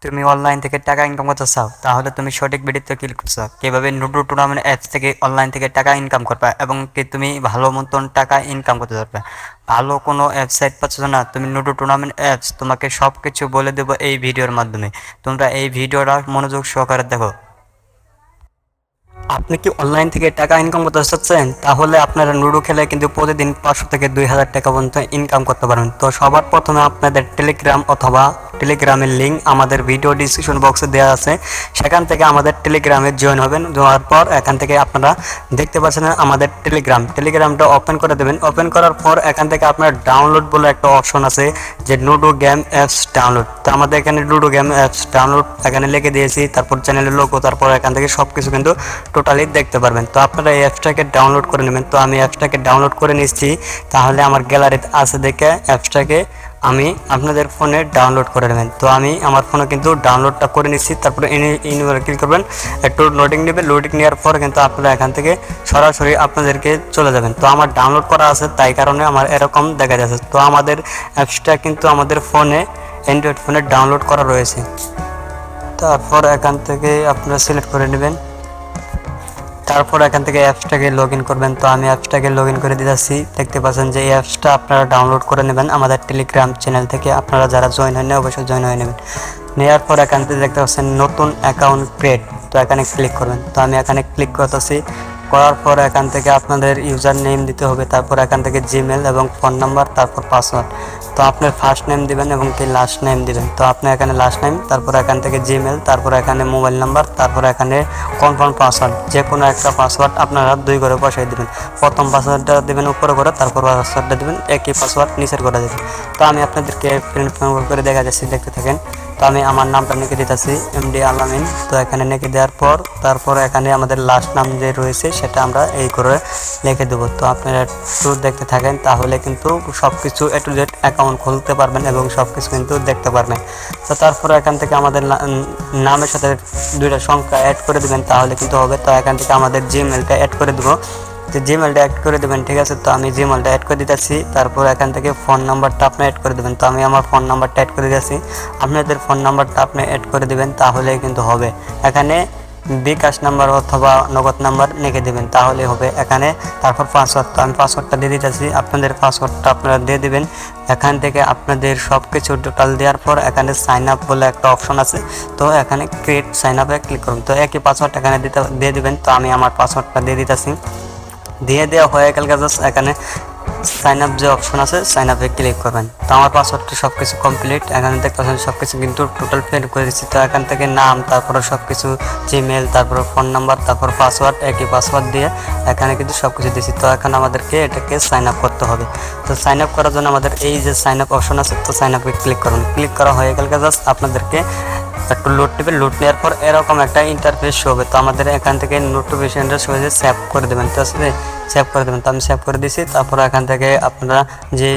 তুমি অনলাইন থেকে টাকা ইনকাম করতে চাও, তাহলে তুমি সঠিক ভিডিওতে ক্লিক করছো। কিভাবে লুডো টুর্নামেন্ট অ্যাপস থেকে অনলাইন থেকে টাকা ইনকাম করবা এবং কি তুমি ভালো মতন টাকা ইনকাম করতে পারবে। ভালো কোনো ওয়েবসাইট পাচ্ছ না, তুমি লুডো টুর্নামেন্ট অ্যাপস তোমাকে সব কিছু বলে দেবো এই ভিডিওর মাধ্যমে। তোমরা এই ভিডিওটা মনোযোগ সহকারে দেখো। আপনি কি অনলাইন থেকে টাকা ইনকাম করতে চাচ্ছেন, তাহলে আপনারা লুডো খেলে কিন্তু প্রতিদিন 500 থেকে 2000 টাকা পর্যন্ত ইনকাম করতে পারবেন। তো সবার প্রথমে আপনাদের টেলিগ্রাম অথবা টেলিগ্রামের লিঙ্ক আমাদের ভিডিও ডিসক্রিপশন বক্সে দেওয়া আছে, সেখান থেকে আমাদের টেলিগ্রামে জয়েন হবেন। যাওয়ার পর এখান থেকে আপনারা দেখতে পাচ্ছেন আমাদের টেলিগ্রামটা ওপেন করে দেবেন। ওপেন করার পর এখান থেকে আপনার ডাউনলোড বলে একটা অপশন আছে, যে লুডো গেম অ্যাপস ডাউনলোড। তো আমাদের এখানে লুডো গেম অ্যাপস ডাউনলোড এখানে লিখে দিয়েছি, তারপর চ্যানেলের লোগো, তারপর এখান থেকে সব কিছু কিন্তু টোটালি দেখতে পারবেন। তো আপনারা এই অ্যাপসটাকে ডাউনলোড করে নেবেন। তো আমি অ্যাপসটাকে ডাউনলোড করে নিচ্ছি, তাহলে আমার গ্যালারিতে আছে দেখে অ্যাপসটাকে আমি আপনাদের ফোনে ডাউনলোড করে নেবেন। তো আমি আমার ফোনে কিন্তু ডাউনলোডটা করে নিচ্ছি। তারপরে ইনভার ক্লিক করবেন, একটু লোডিং নেবে। লোডিং নেওয়ার পর কিন্তু আপনারা এখান থেকে সরাসরি আপনাদেরকে চলে যাবেন। তো আমার ডাউনলোড করা আছে, তাই কারণে আমার এরকম দেখা যাচ্ছে। তো আমাদের অ্যাপসটা কিন্তু আমাদের ফোনে, অ্যান্ড্রয়েড ফোনে ডাউনলোড করা রয়েছে। তারপর এখান থেকে আপনারা সিলেক্ট করে নেবেন। তারপর এখান থেকে অ্যাপসটাকে লগ ইন করবেন। তো আমি অ্যাপসটাকে লগ ইন করে দিতেছি। দেখতে পাচ্ছেন যে এই অ্যাপসটা আপনারা ডাউনলোড করে নেবেন আমাদের টেলিগ্রাম চ্যানেল থেকে। আপনারা যারা জয়েন হয়নি অবশ্যই জয়েন হয়ে নেবেন। নেওয়ার পর এখান থেকে দেখতে পাচ্ছেন নতুন অ্যাকাউন্ট ক্রিয়েট, তো এখানে ক্লিক করবেন। তো আমি এখানে ক্লিক করতেছি। করার পর এখান থেকে আপনাদের ইউজার নেম দিতে হবে, তারপর এখান থেকে জিমেল এবং ফোন নাম্বার, তারপর পাসওয়ার্ড। তো আপনার ফার্স্ট নেম দিবেন এবং কি লাস্ট নেম দিবেন। তো আপনি এখানে লাস্ট নেম, তারপর এখান থেকে জিমেল, তারপর এখানে মোবাইল নাম্বার, তারপর এখানে কনফার্ম পাসওয়ার্ড। যে কোনো একটা পাসওয়ার্ড আপনারা 2 করে বসাই দেবেন। প্রথম পাসওয়ার্ডটা দেবেন উপরে করে, তারপর পাসওয়ার্ডটা দেবেন একই পাসওয়ার্ড নিচের করে দেবেন। তো আমি আপনাদেরকে প্রিন্ট করে দেখা যাচ্ছি, দেখতে থাকেন। তো আমি আমার নামটা লিখে দিতেছি এমডি আলামিন। তো এখানে লিখে দেওয়ার পর তারপর এখানে আমাদের লাস্ট নাম যে রয়েছে সেটা আমরা এই করে লিখে দেবো। তো আপনারা একটু দেখতে থাকেন, তাহলে কিন্তু সব কিছু এ টু জেড অ্যাকাউন্ট খুলতে পারবেন এবং সব কিছু কিন্তু দেখতে পারবেন। তো তারপরে এখান থেকে আমাদের নামের সাথে 2টা সংখ্যা অ্যাড করে দেবেন, তাহলে কিন্তু হবে। তো এখান থেকে আমাদের জিমেলটা অ্যাড করে দেবো, যে জিমেলটা অ্যাড করে দেবেন, ঠিক আছে। তো আমি জিমেলটা অ্যাড করে দিতেছি। তারপর এখান থেকে ফোন নাম্বারটা আপনি অ্যাড করে দেবেন। তো আমি আমার ফোন নাম্বারটা অ্যাড করে দিয়েছি। আপনাদের ফোন নাম্বারটা আপনি অ্যাড করে দেবেন, তাহলে কিন্তু হবে। এখানে বিকাশ নাম্বার অথবা নগদ নাম্বার লিখে দেবেন, তাহলে হবে এখানে। তারপর পাসওয়ার্ড, তো আমি পাসওয়ার্ডটা দিয়ে দিতেছি। আপনাদের পাসওয়ার্ডটা আপনারা দিয়ে দেবেন। এখান থেকে আপনাদের সব কিছু টোটাল দেওয়ার পর এখানে সাইন আপ বলে একটা অপশন আছে, তো এখানে ক্রিয়েট সাইন আপে ক্লিক করুন। তো একই পাসওয়ার্ড এখানে দিয়ে দেবেন। তো আমি আমার পাসওয়ার্ডটা দিয়ে দিতেছি। দিয়ে দেওয়া হয়ে গেল, জাস্ট এখানে সাইন আপ যে অপশন আছে সাইন আপে ক্লিক করবেন। তো আমার পাসওয়ার্ডটা সব কিছু কমপ্লিট। এখানে দেখতে পাচ্ছেন সব কিছু কিন্তু টোটাল ফিল করে দিচ্ছি। তো এখান থেকে নাম, তারপরে সব কিছু জিমেল, তারপরে ফোন নাম্বার, তারপর পাসওয়ার্ড, একই পাসওয়ার্ড দিয়ে এখানে কিন্তু সব কিছু দিচ্ছি। তো এখন আমাদেরকে এটাকে সাইন আপ করতে হবে। তো সাইন আপ করার জন্য আমাদের এই যে সাইন আপ অপশন আছে, তো সাইন আপে ক্লিক করুন। ক্লিক করা হয়ে গেল, জাস্ট আপনাদেরকে একটু লোড নেবে। লোড নেওয়ার পর এরকম একটা ইন্টারফেস শো হবে। তো আমাদের এখান থেকে নোটিফিকেশনটা শো হয়েছে, সেভ করে দেবেন। তো আসলে সেভ করে দেবেন। তো আমি সেভ করে দিয়েছি। তারপর এখান থেকে আপনারা যে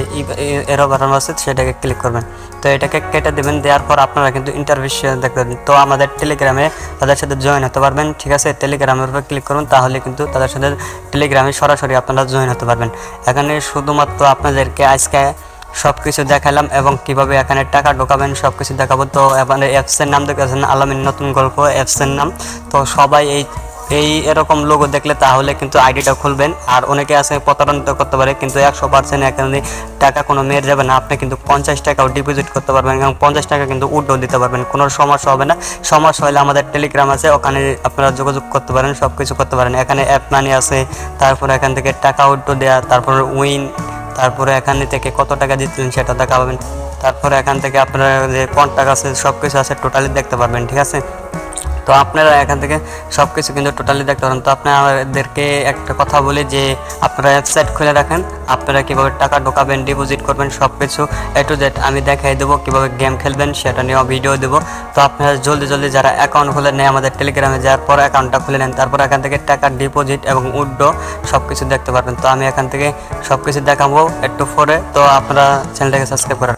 এরো বাটন আছে সেটাকে ক্লিক করবেন। তো এটাকে কেটে দেবেন। দেওয়ার পর আপনারা কিন্তু ইন্টারফেস দেখতে পাবেন। তো আমাদের টেলিগ্রামে তাদের সাথে জয়েন হতে পারবেন, ঠিক আছে। টেলিগ্রামের উপর ক্লিক করুন, তাহলে কিন্তু তাদের সাথে টেলিগ্রামে সরাসরি আপনারা জয়েন হতে পারবেন। এখানে শুধুমাত্র আপনাদেরকে আজকে সব কিছু দেখালাম এবং কিভাবে এখানে টাকা ঢোকাবেন সব কিছু দেখাবো। তো এখানে অ্যাপসের নাম দেখেছেন আলামিন নতুন গল্প অ্যাপসের নাম। তো সবাই এই এরকম লোগো দেখলে তাহলে কিন্তু আইডিটা খুলবেন। আর অনেকে আছে প্রতারণা করতে পারে, কিন্তু 100% এখানে টাকা কোনো মেয়ের যাবে না। আপনি কিন্তু 50 টাকাও ডিপোজিট করতে পারবেন এবং 50 টাকা কিন্তু উইথড্র দিতে পারবেন, কোনো সমস্যা হবে না। সমস্যা হলে আমাদের টেলিগ্রাম আছে, ওখানে আপনারা যোগাযোগ করতে পারেন, সব কিছু করতে পারেন। এখানে অ্যাপ মানি আছে, তারপরে এখান থেকে টাকা উইথড্র দেওয়া, তারপরে উইন, তারপরে এখানে থেকে কত টাকা দিচ্ছেন সেটা দেখাবেন। তারপরে এখান থেকে আপনারা যে কন্ট্যাক্ট আছে সব কিছু আছে টোটালি দেখতে পারবেন, ঠিক আছে। তো আপনারা এখান থেকে সব কিছু কিন্তু টোটালি দেখতে পারেন। তো আপনাদেরকে একটা কথা বলি যে আপনারা ওয়েবসাইট খুলে রাখেন, আপনারা কীভাবে টাকা ঢোকাবেন, ডিপোজিট করবেন, সব কিছু এ টু জেড আমি দেখাই দেবো। কীভাবে গেম খেলবেন সেটা নিয়েও ভিডিও দেবো। তো আপনারা জলদি যারা অ্যাকাউন্ট খুলে নেয় আমাদের টেলিগ্রামে যাওয়ার পর অ্যাকাউন্টটা খুলে নেন, তারপর এখান থেকে টাকা ডিপোজিট এবং উইথড্র সব কিছু দেখতে পারবেন। তো আমি এখান থেকে সব কিছু দেখাবো একটু পরে। তো আপনারা চ্যানেলটাকে সাবস্ক্রাইব করেন।